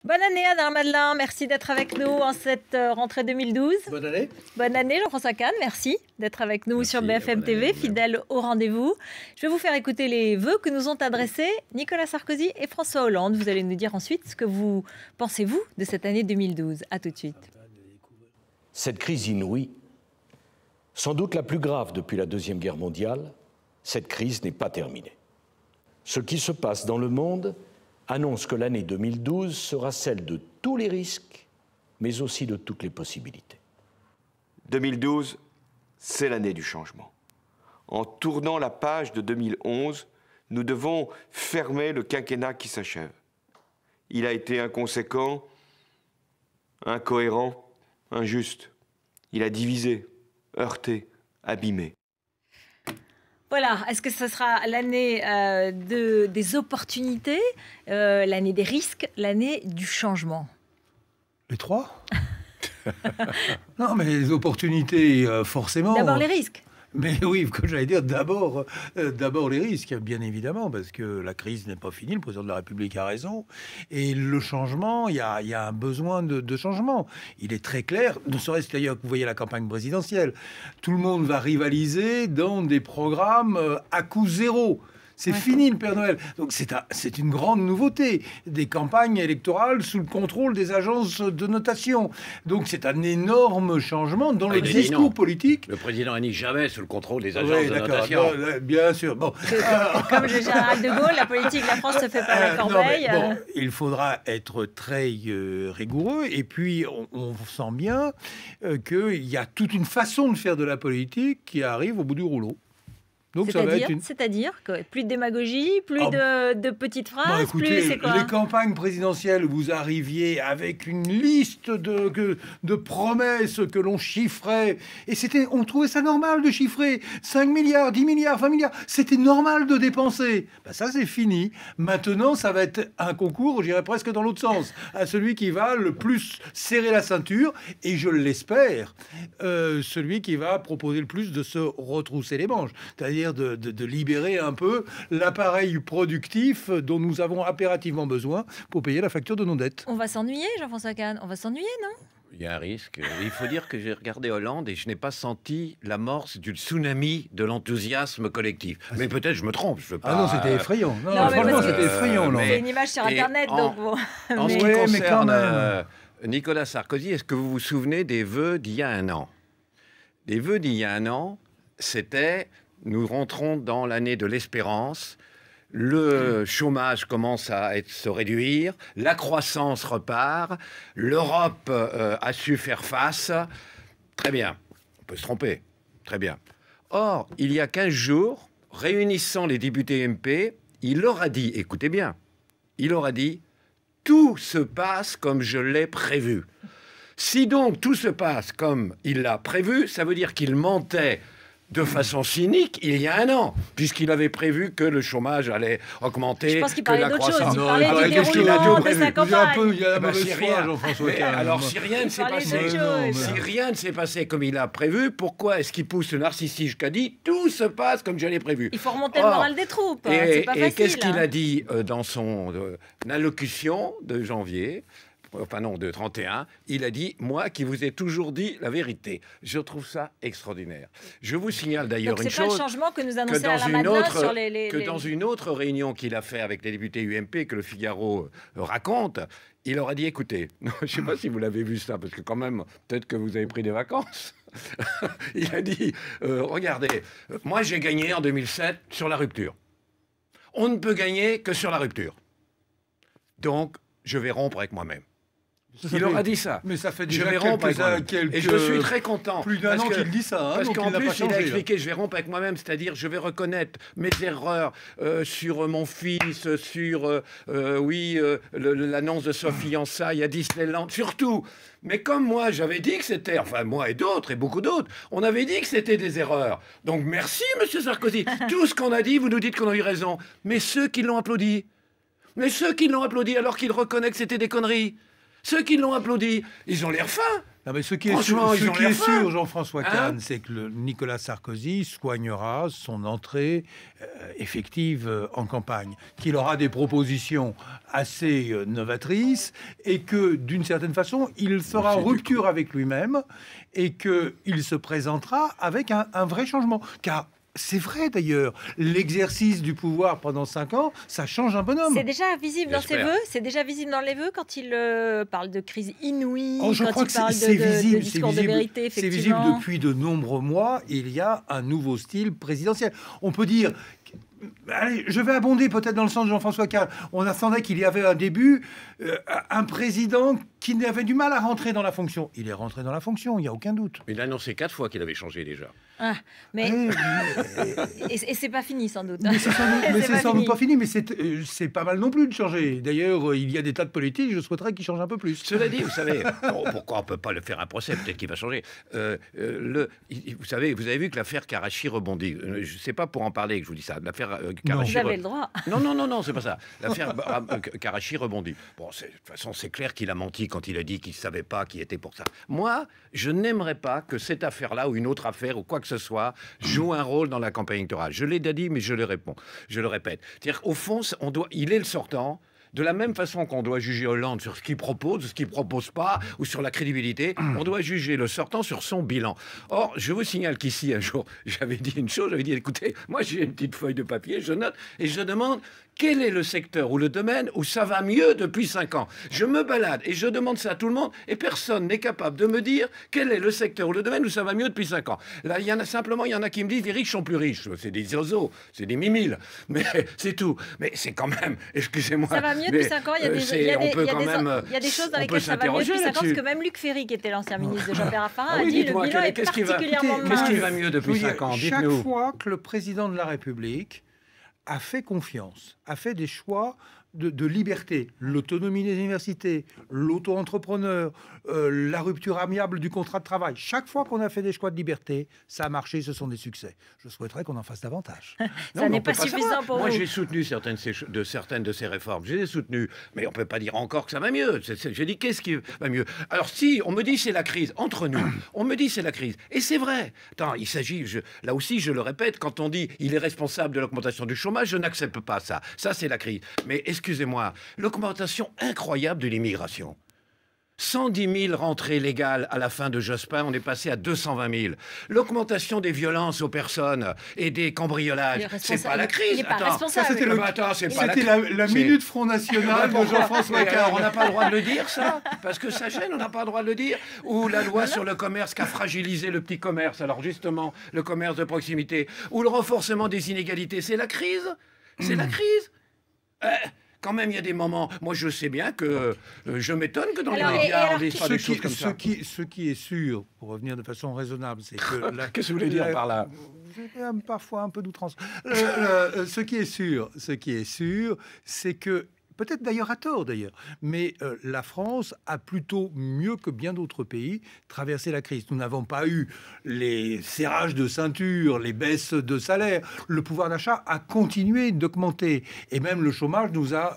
Bonne année Alain Madelin, merci d'être avec nous en cette rentrée 2012. Bonne année. Bonne année Jean-François Kahn, merci d'être avec nous Merci, sur BFM bonne TV, année, fidèle au rendez-vous. Je vais vous faire écouter les vœux que nous ont adressés Nicolas Sarkozy et François Hollande. Vous allez nous dire ensuite ce que vous pensez, vous, de cette année 2012. A tout de suite. Cette crise inouïe, sans doute la plus grave depuis la Deuxième Guerre mondiale, cette crise n'est pas terminée. Ce qui se passe dans le monde annonce que l'année 2012 sera celle de tous les risques, mais aussi de toutes les possibilités. 2012, c'est l'année du changement. En tournant la page de 2011, nous devons fermer le quinquennat qui s'achève. Il a été inconséquent, incohérent, injuste. Il a divisé, heurté, abîmé. Voilà, est-ce que ce sera l'année des opportunités, l'année des risques, l'année du changement? Les trois. Non, mais les opportunités, forcément. D'abord les risques. Mais oui, que j'allais dire, d'abord les risques, bien évidemment, parce que la crise n'est pas finie, le président de la République a raison. Et le changement, il y a un besoin de changement. Il est très clair, ne serait-ce d'ailleurs que vous voyez la campagne présidentielle. Tout le monde va rivaliser dans des programmes à coût zéro. C'est fini le Père Noël. Donc c'est une grande nouveauté. Des campagnes électorales sous le contrôle des agences de notation. Donc c'est un énorme changement dans le discours politique. Le président n'est jamais sous le contrôle des agences de notation. Bien sûr. Bon. Comme le général de Gaulle, la politique, la France ne fait pas la corbeille. Bon, il faudra être très rigoureux. Et puis on sent bien qu'il y a toute une façon de faire de la politique qui arrive au bout du rouleau. C'est-à-dire que plus de démagogie, plus de petites phrases, écoutez, plus c'est quoi? Les campagnes présidentielles, vous arriviez avec une liste de promesses que l'on chiffrait, et on trouvait ça normal de chiffrer 5 milliards, 10 milliards, 20 milliards, c'était normal de dépenser. Ben ça c'est fini. Maintenant ça va être un concours, j'irais presque dans l'autre sens, à celui qui va le plus serrer la ceinture, et je l'espère, celui qui va proposer le plus de se retrousser les manches, c'est-à-dire de libérer un peu l'appareil productif dont nous avons impérativement besoin pour payer la facture de nos dettes. On va s'ennuyer, Jean-François Kahn. On va s'ennuyer, non? Il y a un risque. Il faut dire que j'ai regardé Hollande et je n'ai pas senti l'amorce du tsunami de l'enthousiasme collectif. Mais peut-être je me trompe. Je veux pas... Ah non, c'était effrayant. Non, franchement, c'était effrayant. C'est une image sur Internet, donc bon. En ce qui concerne Nicolas Sarkozy, est-ce que vous vous souvenez des vœux d'il y a un an? Les vœux d'il y a un an, c'était... Nous rentrons dans l'année de l'espérance, le chômage commence à se réduire, la croissance repart, l'Europe a su faire face. Très bien, on peut se tromper, très bien. Or, il y a 15 jours, réunissant les députés MP, il leur a dit, écoutez bien, il leur a dit, tout se passe comme je l'ai prévu. Si donc tout se passe comme il l'a prévu, ça veut dire qu'il mentait de façon cynique il y a un an, puisqu'il avait prévu que le chômage allait augmenter. Je pense qu'il parlait d'autre chose. Il parlait du déroulement de sa campagne. Il y a la mauvaise foi, Jean-François Kahn. Alors, si rien ne s'est passé comme il a prévu, pourquoi est-ce qu'il pousse le narcissisme jusqu'à dire tout se passe comme je l'ai prévu? Il faut remonter le moral des troupes. C'est pas facile. Et qu'est-ce qu'il a dit dans son allocution de janvier? Enfin non, de 31, il a dit « Moi qui vous ai toujours dit la vérité ». Je trouve ça extraordinaire. Je vous signale d'ailleurs une chose... C'est pas le changement que nous annonçait Alain Madelin sur les... dans une autre réunion qu'il a fait avec les députés UMP, que le Figaro raconte, il leur a dit « Écoutez, je ne sais pas si vous l'avez vu ça, parce que quand même, peut-être que vous avez pris des vacances. » Il a dit « Regardez, moi j'ai gagné en 2007 sur la rupture. On ne peut gagner que sur la rupture. Donc, je vais rompre avec moi-même. » Il leur a dit ça. Mais ça fait déjà quelques... Et je suis très content. Plus d'un an qu'il dit ça. Parce qu'en plus, il a expliqué, je vais rompre avec moi-même, c'est-à-dire je vais reconnaître mes erreurs sur mon fils, sur, l'annonce de sa fiançailles à Disneyland, surtout. Mais comme moi, j'avais dit que c'était, enfin moi et d'autres, et beaucoup d'autres, on avait dit que c'était des erreurs. Donc merci, Monsieur Sarkozy. Tout ce qu'on a dit, vous nous dites qu'on a eu raison. Mais ceux qui l'ont applaudi alors qu'il reconnaît que c'était des conneries, Ceux qui l'ont applaudi, ils ont l'air fins. Non, mais ce qui est sûr, Jean-François Kahn, c'est que Nicolas Sarkozy soignera son entrée effective en campagne, qu'il aura des propositions assez novatrices et que, d'une certaine façon, il fera rupture avec lui-même et qu'il se présentera avec un vrai changement. Car c'est vrai d'ailleurs, l'exercice du pouvoir pendant 5 ans, ça change un bonhomme. C'est déjà visible dans ses vœux. C'est déjà visible dans les vœux quand il parle de crise inouïe, je crois que c'est visible, de discours de vérité. C'est visible depuis de nombreux mois. Il y a un nouveau style présidentiel. On peut dire. Allez, je vais abonder peut-être dans le sens de Jean-François Kahn. On attendait qu'il y avait un début, un président qui avait du mal à rentrer dans la fonction. Il est rentré dans la fonction, il n'y a aucun doute. Il a annoncé 4 fois qu'il avait changé déjà. Ah, mais et c'est pas fini sans doute. Mais c'est sans doute pas fini, mais c'est pas mal non plus de changer. D'ailleurs, il y a des tas de politiques, je souhaiterais qu'il change un peu plus. Cela dit, vous savez, pourquoi on peut pas le faire un procès? Peut-être qu'il va changer. Vous savez, vous avez vu que l'affaire Karachi rebondit. Je sais pas pour en parler que je vous dis ça. L'affaire Karachi. Vous avez le droit. Non, c'est pas ça. L'affaire Karachi rebondit. Bon, de toute façon, c'est clair qu'il a menti quand il a dit qu'il savait pas qui était pour ça. Moi, je n'aimerais pas que cette affaire-là ou une autre affaire ou quoi que ce soit joue un rôle dans la campagne électorale. Je l'ai déjà dit, mais je le répète. C'est-à-dire, au fond, il est le sortant. De la même façon qu'on doit juger Hollande sur ce qu'il propose, ce qu'il ne propose pas, ou sur la crédibilité, on doit juger le sortant sur son bilan. Or, je vous signale qu'ici, un jour, j'avais dit une chose, j'avais dit, écoutez, moi j'ai une petite feuille de papier, je note, et je demande quel est le secteur ou le domaine où ça va mieux depuis 5 ans. Je me balade et je demande ça à tout le monde, et personne n'est capable de me dire quel est le secteur ou le domaine où ça va mieux depuis 5 ans. Là, il y en a qui me disent, les riches sont plus riches. C'est des oiseaux, c'est des mimiles, mais c'est tout. Mais c'est quand même, excusez-moi... Ça va mieux depuis 5 ans, il y a des choses dans lesquelles ça va mieux depuis 5 ans, parce que même Luc Ferry, qui était l'ancien ministre de Jean-Pierre Raffarin, a dit le bilan est particulièrement mince. Qu'est-ce qui va mieux depuis 5 ans? Chaque fois que le président de la République a fait confiance, a fait des choix de liberté, l'autonomie des universités, l'auto-entrepreneur, la rupture amiable du contrat de travail. Chaque fois qu'on a fait des choix de liberté, ça a marché, ce sont des succès. Je souhaiterais qu'on en fasse davantage. Ça n'est pas suffisant pour vous. Moi, j'ai soutenu certaines de ces réformes. Je les ai soutenues, mais on ne peut pas dire encore que ça va mieux. J'ai dit, qu'est-ce qui va mieux? Alors, si on me dit c'est la crise, entre nous, on me dit c'est la crise. Et c'est vrai. Attends, il s'agit, là aussi, je le répète, quand on dit il est responsable de l'augmentation du chômage, je n'accepte pas ça. Ça, c'est la crise. Mais excusez-moi, l'augmentation incroyable de l'immigration. 110 000 rentrées légales à la fin de Jospin, on est passé à 220 000. L'augmentation des violences aux personnes et des cambriolages, c'est pas la crise. Il n'est pas responsable. C'était la minute Front National de Jean-François Kahn. On n'a pas le droit de le dire, ça, parce que ça gêne, on n'a pas le droit de le dire. Ou la loi sur le commerce qui a fragilisé le petit commerce, alors justement, le commerce de proximité. Ou le renforcement des inégalités, c'est la crise. C'est la crise. Quand même, il y a des moments... Moi, je sais bien que je m'étonne que dans les médias, on dise pas des choses comme ça. Ce qui est sûr, pour revenir de façon raisonnable, c'est que... Qu'est-ce que vous voulez dire par là? Parfois un peu d'outrance. Ce qui est sûr, c'est que... Peut-être d'ailleurs à tort d'ailleurs, mais la France a plutôt mieux que bien d'autres pays traversé la crise. Nous n'avons pas eu les serrages de ceinture, les baisses de salaire. Le pouvoir d'achat a continué d'augmenter et même le chômage nous a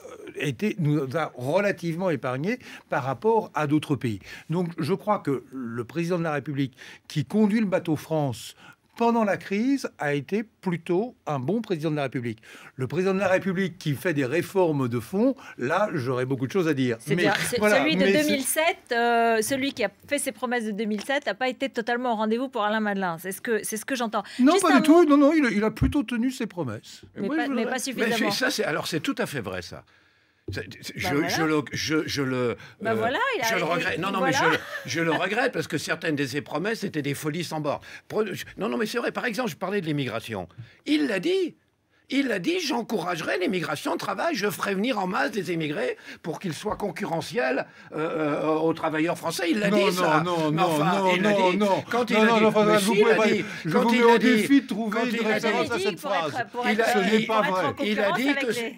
relativement épargnés par rapport à d'autres pays. Donc je crois que le président de la République qui conduit le bateau France pendant la crise, a été plutôt un bon président de la République. Le président de la République qui fait des réformes de fond, là, j'aurais beaucoup de choses à dire. Celui de 2007, celui qui a fait ses promesses de 2007 n'a pas été totalement au rendez-vous pour Alain Madelin. C'est ce que j'entends. Non, pas du tout. Non, il a plutôt tenu ses promesses. Mais pas suffisamment. Alors, c'est tout à fait vrai, ça. Je le regrette. Je le regrette parce que certaines de ses promesses étaient des folies sans bord. Non, mais c'est vrai. Par exemple, je parlais de l'immigration. Il l'a dit. Il a dit, j'encouragerai l'immigration de travail, je ferai venir en masse des émigrés pour qu'ils soient concurrentiels aux travailleurs français. Il l'a dit, ça. Non. Quand il a dit, je vous mets au défi de trouver une référence à cette phrase. Ce n'est pas vrai.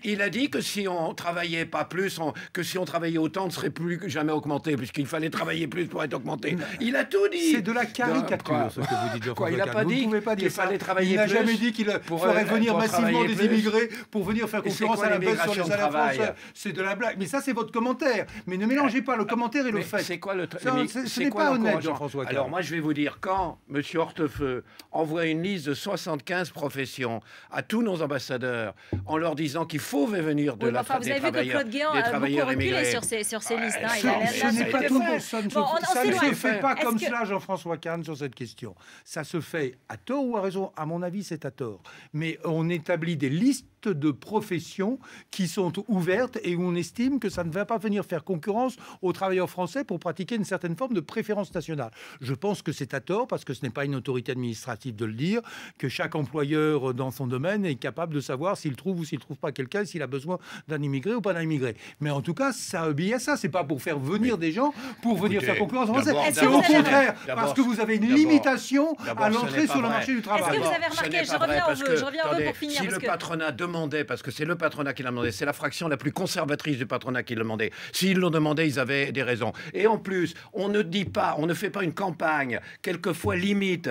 Il a dit que si on travaillait pas plus, que si on travaillait autant, on ne serait plus jamais augmenté, puisqu'il fallait travailler plus pour être augmenté. Il a tout dit. C'est de la caricature, ce que vous dites. Il n'a pas dit qu'il fallait travailler plus. Il n'a jamais dit qu'il ferait venir massivement des plus. immigrés pour venir faire Et c'est concurrence quoi à la baisse sur l'immigration les de salaires travail? français. C'est de la blague. Mais ça, c'est votre commentaire. Mais ne mélangez pas le commentaire et le Mais fait. c'est quoi le Ce n'est pas honnête, Jean-François Kahn. Alors moi, je vais vous dire, quand M. Hortefeux envoie une liste de 75 professions à tous nos ambassadeurs en leur disant qu'il faut venir de Oui, la enfin, vous avez vu que Claude Guéant des a beaucoup travailleurs reculé immigrés. sur ces listes. Hein. Ce Il a l'air- Ce ça a n'est été pas fait. tout. Ça ne se, Bon, on ça ne se s'éloigne. fait pas Est-ce comme que- cela, Jean-François Kahn, sur cette question. Ça se fait à tort ou à raison. À mon avis, c'est à tort. Mais on établit des listes de professions qui sont ouvertes et où on estime que ça ne va pas venir faire concurrence aux travailleurs français pour pratiquer une certaine forme de préférence nationale. Je pense que c'est à tort parce que ce n'est pas une autorité administrative de le dire, que chaque employeur dans son domaine est capable de savoir s'il trouve ou s'il ne trouve pas quelqu'un, s'il a besoin d'un immigré ou pas d'un immigré. Mais en tout cas, ça obéit à ça. C'est pas pour faire venir des gens pour venir Écoutez, faire concurrence aux Français. d'abord, C'est au d'abord, contraire d'abord, parce que vous avez une d'abord, limitation d'abord, à ce l'entrée n'est pas sur le vrai. marché du Est-ce travail. que vous avez Ce remarqué, n'est je pas vrai, reviens au parce vœu, que, je reviens au vœu attendez, pour finir. si parce le que- patronat demandait, parce que c'est le patronat qui l'a demandé, c'est la fraction la plus conservatrice du patronat qui l'a demandé. S'ils l'ont demandé, ils avaient des raisons. Et en plus, on ne dit pas, on ne fait pas une campagne, quelquefois limite,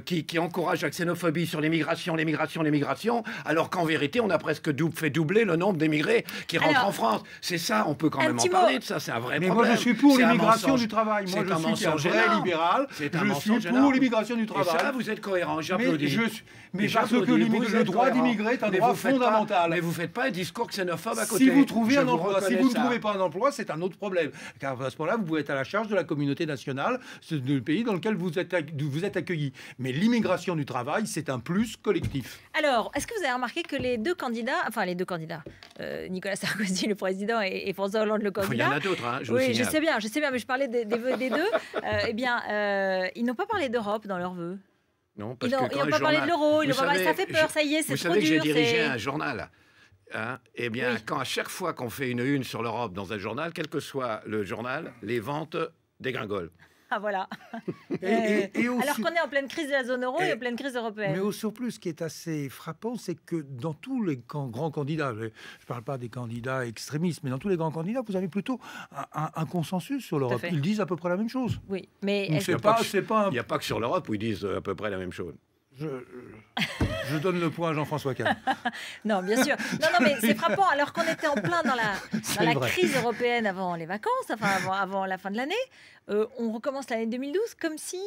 qui encourage la xénophobie sur l'immigration, alors qu'en vérité, on a presque fait doubler le nombre d'émigrés qui rentrent Alors, en France. C'est ça, on peut quand un même en petit parler mot. de ça, c'est un vrai Mais problème. moi, je suis pour C'est un l'immigration mensonge. du travail. Moi, C'est un je suis un mensonge vrai énorme. libéral. C'est un Je mensonge suis pour énorme. l'immigration du Et travail. ça, vous êtes cohérent, Mais j'applaudis. mais Et parce que j'applaudis. Vous le êtes droit cohérent. d'immigrer est un Mais droit vous faites pas- fondamental. Mais vous ne faites pas un discours xénophobe à côté. Si vous trouvez Je un vous emploi, si reconnais vous ne ça. trouvez pas un emploi, c'est un autre problème. Car à ce moment-là, vous pouvez être à la charge de la communauté nationale, du pays dans lequel vous êtes accueilli. Mais l'immigration du travail, c'est un plus collectif. Alors, est-ce que vous avez remarqué que les deux candidats, Nicolas Sarkozy, le président, et François Hollande, le Il y candidat... en a d'autres, hein, je vous Oui, je signale. sais bien, mais je parlais des vœux des deux. Ils n'ont pas parlé d'Europe dans leurs vœux. Non, Ils parce n'ont que quand le pas parlé de journal- l'euro, Vous ça savez, fait peur, ça y est, c'est Vous trop savez que j'ai dur. dirigé c'est- un journal. Eh bien, Oui. quand à chaque fois qu'on fait une une sur l'Europe dans un journal, quel que soit le journal, les ventes dégringolent. Ah voilà. Et au Alors su- qu'on est en pleine crise de la zone euro et Et- en pleine crise Mais européenne. au surplus, ce qui est assez frappant, c'est que dans tous les grands candidats, je ne parle pas des candidats extrémistes, mais dans tous les grands candidats, vous avez plutôt un consensus sur l'Europe. fait. Ils disent à peu près la même chose. Oui, mais Donc est-ce- c'est pas un Il n'y a pas que sur l'Europe où ils disent à peu près la même chose. Je donne le point à Jean-François Kahn. non, bien sûr. Non, mais c'est frappant. Alors qu'on était en plein dans la vrai. crise européenne avant les vacances, enfin avant la fin de l'année, on recommence l'année 2012 comme si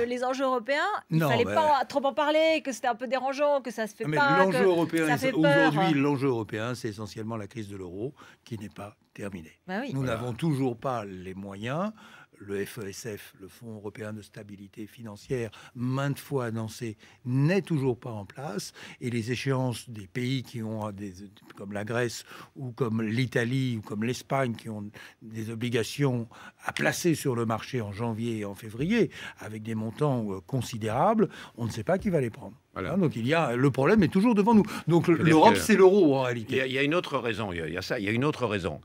les enjeux européens, il Non, fallait mais- pas trop en parler, que c'était un peu dérangeant, que ça se fait Mais pas. l'enjeu que européen, ça fait peur. aujourd'hui, l'enjeu européen, c'est essentiellement la crise de l'euro qui n'est pas terminée. Bah oui. Nous n'avons toujours pas les moyens. Le FESF, le Fonds européen de stabilité financière, maintes fois annoncé, n'est toujours pas en place. Et les échéances des pays qui ont comme la Grèce ou comme l'Italie ou comme l'Espagne, qui ont des obligations à placer sur le marché en janvier et en février, avec des montants considérables, on ne sait pas qui va les prendre. Voilà. Hein, donc le problème est toujours devant nous. Donc C'est-à-dire l'Europe, que- c'est l'euro en Il réalité. y a une autre raison, il y a ça, il y a une autre raison.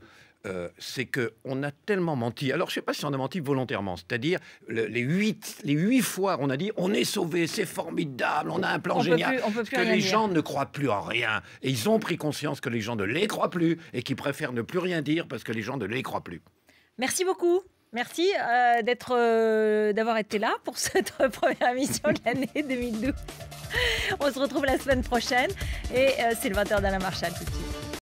C'est qu'on a tellement menti. Alors, je ne sais pas si on a menti volontairement. C'est-à-dire, les huit fois, on a dit on est sauvé, c'est formidable, on a un plan On peut génial. plus- on peut plus que rien les dire. gens ne croient plus en rien. Et ils ont pris conscience que les gens ne les croient plus et qu'ils préfèrent ne plus rien dire parce que les gens ne les croient plus. Merci beaucoup. Merci d'avoir été là pour cette première émission de l'année 2012. On se retrouve la semaine prochaine et c'est le 20h d'Alain Marchal tout de suite.